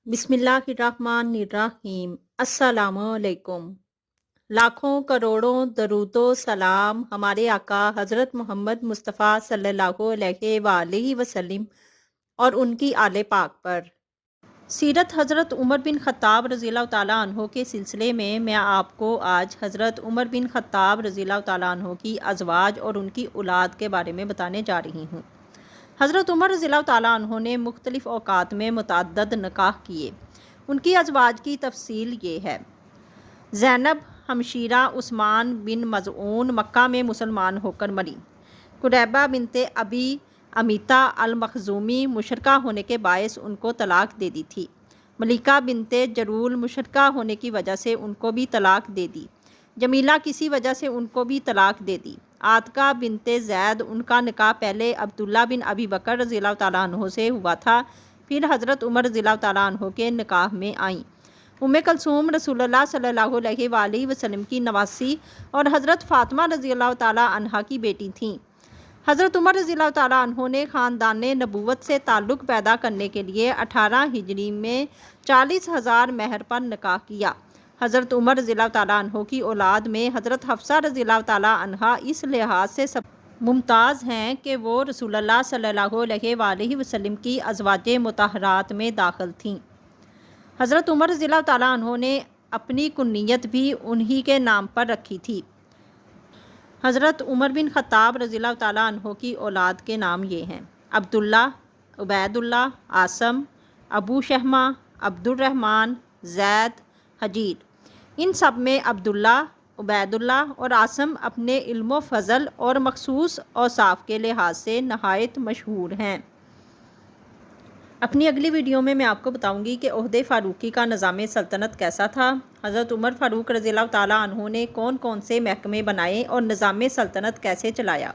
بسم اللہ الرحمن الرحیم۔ السلام علیکم۔ لاکھوں کروڑوں درود و سلام ہمارے آقا حضرت محمد مصطفیٰ صلی اللہ علیہ وآلہ وسلم اور ان کی آل پاک پر۔ سیرت حضرت عمر بن خطاب رضی اللہ تعالیٰ عنہ کے سلسلے میں آپ کو آج حضرت عمر بن خطاب رضی اللہ تعالیٰ عنہ کی ازواج اور ان کی اولاد کے بارے میں بتانے جا رہی ہوں۔ حضرت عمر رضی اللہ تعالیٰ عنہ نے مختلف اوقات میں متعدد نکاح کیے۔ ان کی ازواج کی تفصیل یہ ہے: زینب ہمشیرہ عثمان بن مظعون مکہ میں مسلمان ہو کر مری۔ قریبہ بنت ابی امیتہ المخزومی مشرکہ ہونے کے باعث ان کو طلاق دے دی تھی۔ ملیکہ بنت جرول مشرکہ ہونے کی وجہ سے ان کو بھی طلاق دے دی۔ جمیلہ کسی وجہ سے ان کو بھی طلاق دے دی۔ عاتقہ بنت زید، ان کا نکاح پہلے عبداللہ بن ابی بکر رضی اللہ تعالیٰ عنہ سے ہوا تھا، پھر حضرت عمر رضی اللہ تعالیٰ عنہ کے نکاح میں آئیں۔ ام کلثوم رسول اللہ صلی اللہ علیہ وآلہ وسلم کی نواسی اور حضرت فاطمہ رضی اللہ تعالیٰ عنہا کی بیٹی تھیں۔ حضرت عمر رضی اللہ تعالیٰ عنہ نے خاندان نبوت سے تعلق پیدا کرنے کے لیے 18 ہجری میں 40,000 مہر پر نکاح کیا۔ حضرت عمر رضی اللہ تعالیٰ عنہ کی اولاد میں حضرت حفصہ رضی اللہ تعالیٰ عنہا اس لحاظ سے سب ممتاز ہیں کہ وہ رسول اللہ صلی اللہ علیہ وآلہ وسلم کی ازواج مطہرات میں داخل تھیں۔ حضرت عمر رضی اللہ تعالیٰ عنہ نے اپنی کنیت بھی انہی کے نام پر رکھی تھی۔ حضرت عمر بن خطاب رضی اللہ تعالیٰ عنہ کی اولاد کے نام یہ ہیں: عبداللہ، عبید اللہ، عاصم، ابو شہمہ، عبد الرحمن، زید، حجیر۔ ان سب میں عبداللہ، عبید اللہ اور عاصم اپنے علم و فضل اور مخصوص اوصاف کے لحاظ سے نہایت مشہور ہیں۔ اپنی اگلی ویڈیو میں آپ کو بتاؤں گی کہ عہد فاروقی کا نظام سلطنت کیسا تھا، حضرت عمر فاروق رضی اللہ تعالیٰ عنہ نے کون کون سے محکمے بنائے اور نظام سلطنت کیسے چلایا۔